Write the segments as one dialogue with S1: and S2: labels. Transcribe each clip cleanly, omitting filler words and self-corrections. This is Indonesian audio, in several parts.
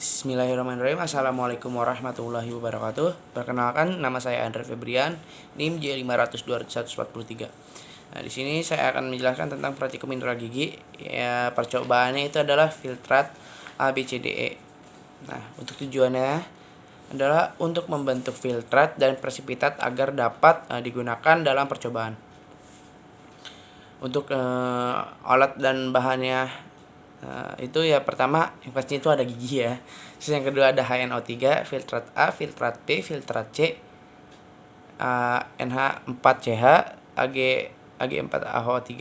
S1: Bismillahirrahmanirrahim. Assalamualaikum warahmatullahi wabarakatuh. Perkenalkan, nama saya Andre Febrian, NIM J5002143. Nah, di sini saya akan menjelaskan tentang praktikum mineral gigi. Ya, percobaannya itu adalah filtrat ABCDE. Nah, untuk tujuannya adalah untuk membentuk filtrat dan presipitat agar dapat digunakan dalam percobaan. Untuk alat dan bahannya itu ya, pertama yang pasti itu ada gigi ya. Terus yang kedua ada HNO3, filtrat A, filtrat B, filtrat C, NH4CH, Ag4AO3,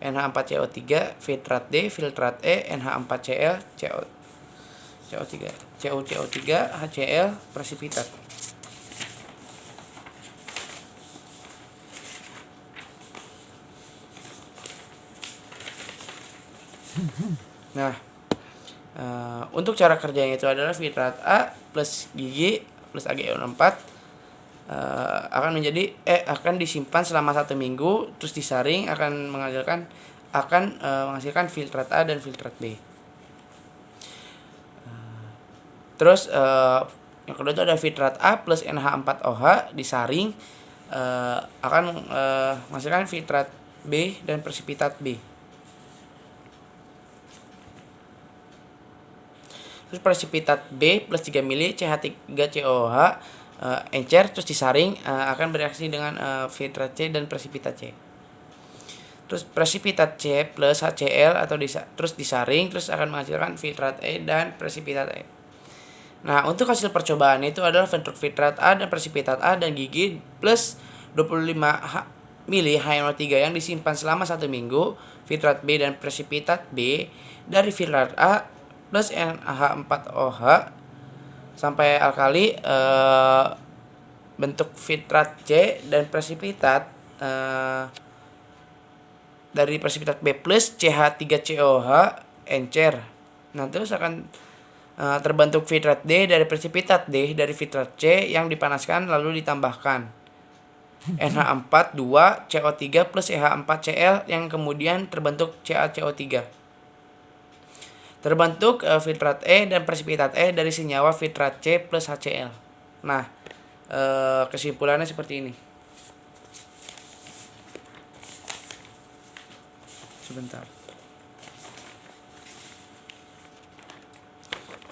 S1: NH4CO3, filtrat D, filtrat E, NH4Cl, CuCO3, HCl, presipitat. Nah, untuk cara kerjanya itu adalah filtrat A plus gigi plus AgNO4 akan disimpan selama 1 minggu, terus disaring akan menghasilkan filtrat A dan filtrat B. Terus yang kedua itu ada filtrat A plus NH4OH disaring akan menghasilkan filtrat B dan presipitat B. Terus presipitat B plus 3 mili CH3COH encer terus disaring akan bereaksi dengan filtrat C dan presipitat C. Terus presipitat C plus HCl terus disaring terus akan menghasilkan filtrat E dan presipitat E. Nah, untuk hasil percobaan itu adalah bentuk filtrat A dan presipitat A dan gigi plus 25 mili HNO3 yang disimpan selama 1 minggu, filtrat B dan presipitat B dari filtrat A plus NH4OH sampai alkali, bentuk filtrat C dan presipitat dari presipitat B plus CH3COH encer. Nah, terus akan terbentuk filtrat D dari presipitat D dari filtrat C yang dipanaskan lalu ditambahkan NH4,2CO3 plus EH4Cl yang kemudian terbentuk CaCO3. Terbentuk filtrat E dan presipitat E dari senyawa filtrat C plus HCl. Nah, kesimpulannya seperti ini. Sebentar.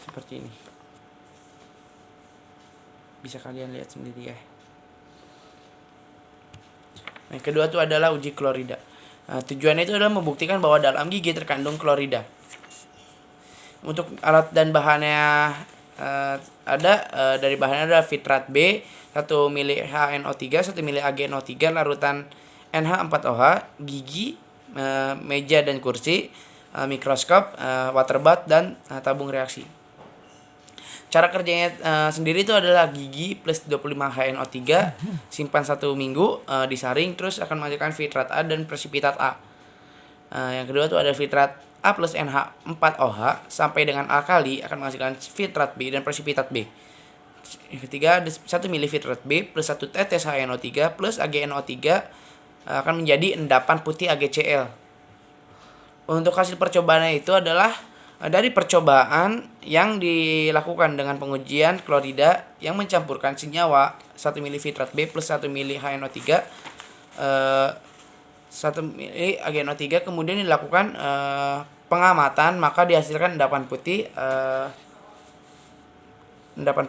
S1: Seperti ini. Bisa kalian lihat sendiri ya. Yang kedua itu adalah uji klorida. Tujuannya itu adalah membuktikan bahwa dalam gigi terkandung klorida. Untuk alat dan bahannya dari bahannya ada filtrat B 1 mili HNO3, 1 mili AgNO3, larutan NH4OH, gigi, meja dan kursi, mikroskop, water bath, dan tabung reaksi. Cara kerjanya sendiri itu adalah gigi plus 25 HNO3 simpan 1 minggu, disaring terus akan menghasilkan filtrat A dan presipitat A. Yang kedua itu ada filtrat A plus NH4OH sampai dengan alkali akan menghasilkan filtrat B dan presipitat B. Yang ketiga ada 1 mili filtrat B plus 1 tetes HNO3 plus AgNO3 akan menjadi endapan putih AgCl. Untuk hasil percobaannya itu adalah dari percobaan yang dilakukan dengan pengujian klorida yang mencampurkan senyawa 1 mili filtrat B plus 1 mili HNO3 1 mili AgNO3, kemudian dilakukan pengamatan, maka dihasilkan endapan putih endapan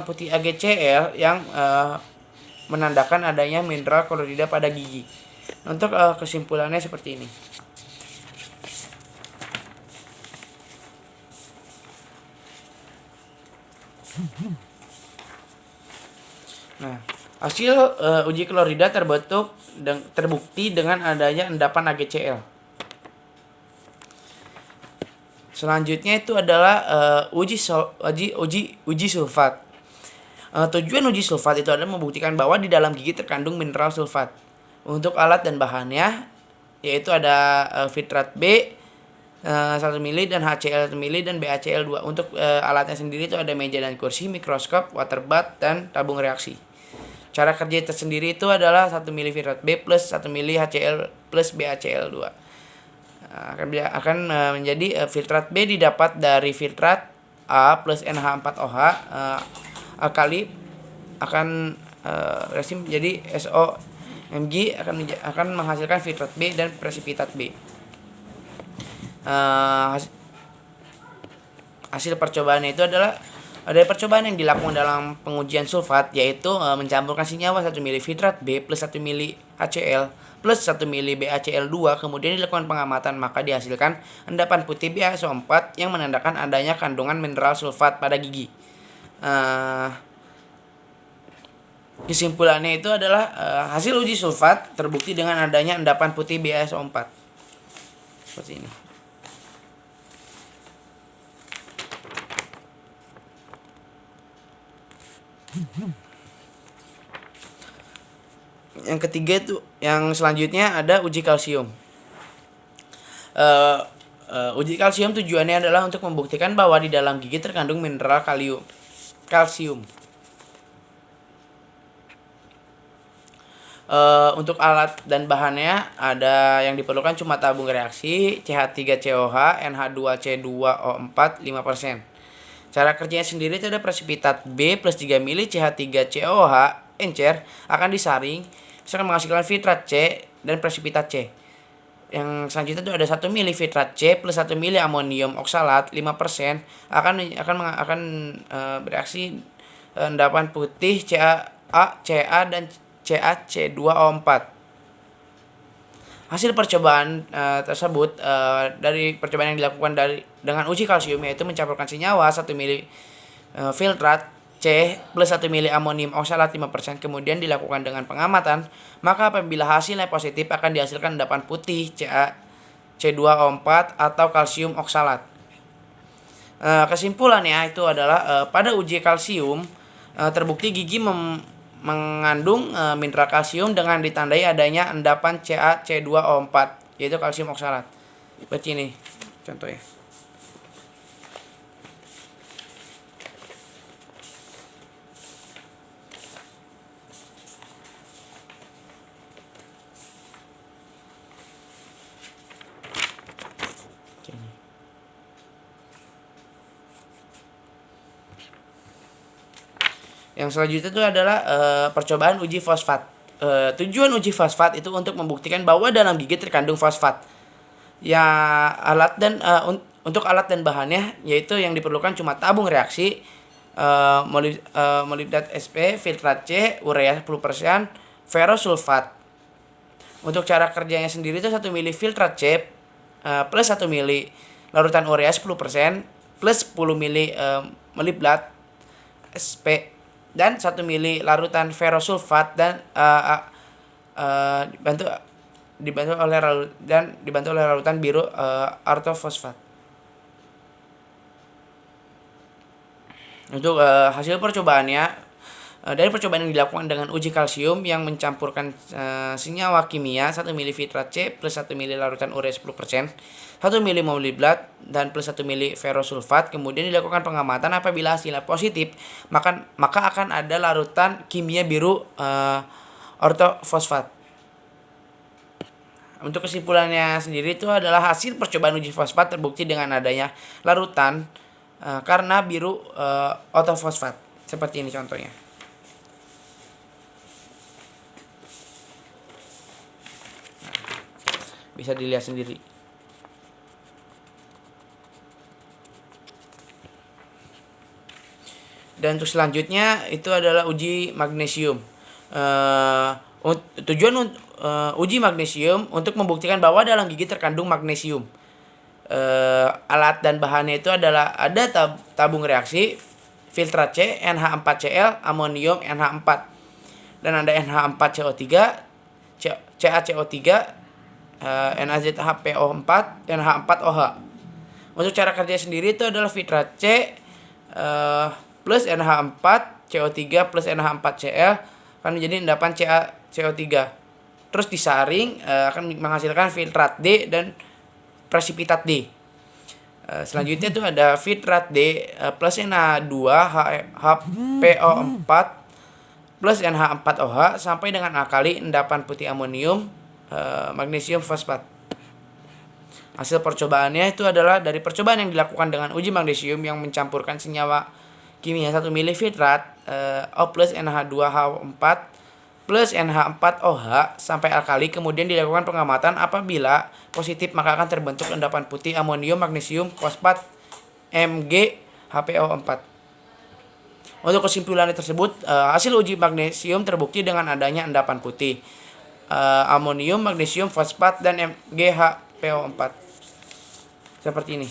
S1: putih AgCl yang menandakan adanya mineral klorida pada gigi. Untuk kesimpulannya seperti ini. Nah, hasil uji klorida terbukti dengan adanya endapan AgCl. Selanjutnya itu adalah uji sulfat. Tujuan uji sulfat itu adalah membuktikan bahwa di dalam gigi terkandung mineral sulfat. Untuk alat dan bahannya yaitu ada filtrat B 1 mili dan HCl 1 mili dan BaCl2. Untuk alatnya sendiri itu ada meja dan kursi, mikroskop, water bath, dan tabung reaksi. Cara kerja tersendiri itu adalah 1 mili filtrat B plus 1 mili HCl plus BaCl2. menjadi filtrat B didapat dari filtrat A plus NH4OH alkali akan reaksi menjadi SOMG akan menghasilkan filtrat B dan presipitat B. Hasil percobaannya itu adalah ada percobaan yang dilakukan dalam pengujian sulfat, yaitu mencampurkan senyawa 1 mili filtrat B plus 1 mili HCl plus 1 mili BaCl2, kemudian dilakukan pengamatan, maka dihasilkan endapan putih BaSO4 yang menandakan adanya kandungan mineral sulfat pada gigi. Kesimpulannya itu adalah hasil uji sulfat terbukti dengan adanya endapan putih BaSO4. Seperti ini. Yang ketiga itu, yang selanjutnya ada uji kalsium. Uji kalsium tujuannya adalah untuk membuktikan bahwa di dalam gigi terkandung mineral kalsium. Untuk alat dan bahannya ada yang diperlukan cuma tabung reaksi, CH3COH, NH2C2O4 5%. Cara kerjanya sendiri itu ada presipitat B plus 3 mili CH3COH encer akan disaring, misalkan menghasilkan filtrat C dan presipitat C. Yang selanjutnya itu ada 1 mili filtrat C plus 1 mili amonium oksalat 5% akan bereaksi endapan putih Ca dan CaC2O4. Hasil percobaan tersebut dari percobaan yang dilakukan dengan uji kalsium, yaitu mencampurkan senyawa 1 mili filtrat C plus 1 mili amonium oksalat 5%, kemudian dilakukan dengan pengamatan, maka apabila hasilnya positif akan dihasilkan endapan putih CaC2O4 atau kalsium oksalat. Kesimpulannya itu adalah pada uji kalsium terbukti gigi mengandung mineral kalsium dengan ditandai adanya endapan CaC2O4, yaitu kalsium oksalat. Seperti ini contohnya. Yang selanjutnya itu adalah percobaan uji fosfat. Tujuan uji fosfat itu untuk membuktikan bahwa dalam gigi terkandung fosfat. Ya, untuk alat dan bahannya, yaitu yang diperlukan cuma tabung reaksi, molibdat SP, filtrat C, urea 10%, ferrosulfat. Untuk cara kerjanya sendiri itu 1 mili filtrat C plus 1 mili larutan urea 10% plus 10 mili molibdat SP dan 1 mili larutan ferrosulfat dan dibantu oleh larutan biru ortofosfat. Untuk hasil percobaannya, dari percobaan yang dilakukan dengan uji kalsium yang mencampurkan senyawa kimia 1 mili filtrat C plus 1 mili larutan urea 10%, 1 mili molibdat dan plus 1 mili ferrosulfat, kemudian dilakukan pengamatan. Apabila hasilnya positif, maka akan ada larutan kimia biru ortofosfat. Untuk kesimpulannya sendiri itu adalah hasil percobaan uji fosfat terbukti dengan adanya larutan karena biru ortofosfat. Seperti ini contohnya. Bisa dilihat sendiri. Dan untuk selanjutnya itu adalah uji magnesium. Tujuan uji magnesium untuk membuktikan bahwa dalam gigi terkandung magnesium. Alat dan bahannya itu adalah ada tabung reaksi, filtrat C, NH4Cl, amonium NH4, dan ada NH4CO3, CaCO3, NaZHPO4, NH4OH. Untuk cara kerja sendiri itu adalah filtrat C plus NH4 CO3 plus NH4Cl akan menjadi endapan CaCO3. Terus disaring akan menghasilkan filtrat D dan presipitat D. Selanjutnya itu ada filtrat D plus NH2 HPO4 plus NH4OH sampai dengan alkali endapan putih amonium magnesium fosfat. Hasil percobaannya itu adalah dari percobaan yang dilakukan dengan uji magnesium yang mencampurkan senyawa kimia 1 mili fitrat O plus NH2HO4 plus NH4OH sampai alkali, kemudian dilakukan pengamatan. Apabila positif maka akan terbentuk endapan putih amonium magnesium fosfat MgHPO4. Untuk kesimpulan tersebut, hasil uji magnesium terbukti dengan adanya endapan putih amonium magnesium fosfat dan MgHPO4 seperti ini.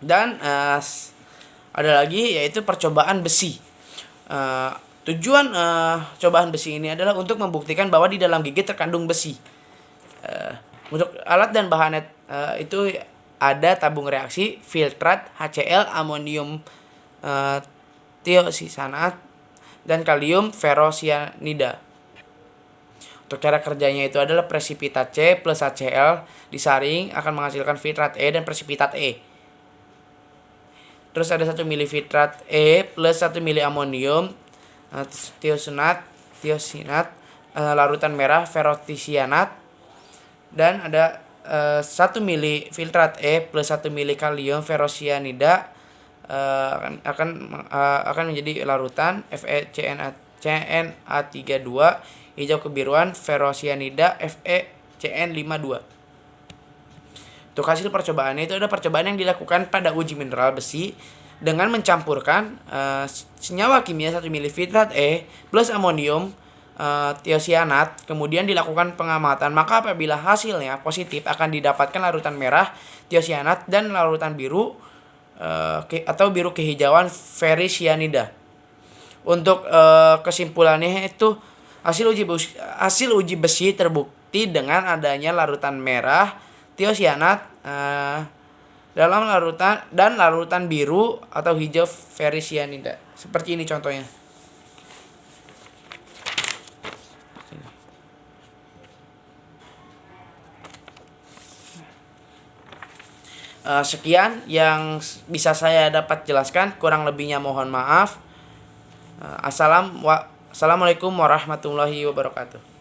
S1: Dan ada lagi yaitu percobaan besi. Tujuan cobaan besi ini adalah untuk membuktikan bahwa di dalam gigi terkandung besi. Untuk alat dan bahannya itu ada tabung reaksi, filtrat, HCl, amonium tiosianat, dan kalium ferrosianida. Untuk cara kerjanya itu adalah presipitat C plus HCl disaring akan menghasilkan filtrat E dan presipitat E. Terus ada 1 mili filtrat E plus 1 mili amonium tiosinat larutan merah ferrotisianat, dan ada 1 mili filtrat E plus 1 mili kalium ferrosianida akan menjadi larutan FeCna32 hijau kebiruan ferrosianida FeCN52. Untuk hasil percobaannya itu ada percobaan yang dilakukan pada uji mineral besi dengan mencampurkan senyawa kimia 1 mili filtrat E plus amonium tiosianat, kemudian dilakukan pengamatan. Maka apabila hasilnya positif akan didapatkan larutan merah tiosianat dan larutan biru atau biru kehijauan ferrisianida. Untuk kesimpulannya itu hasil uji besi terbukti dengan adanya larutan merah tiosianat dalam larutan biru atau hijau ferrisianida. Seperti ini contohnya. Sekian yang bisa saya dapat jelaskan, kurang lebihnya mohon maaf. Assalamualaikum warahmatullahi wabarakatuh.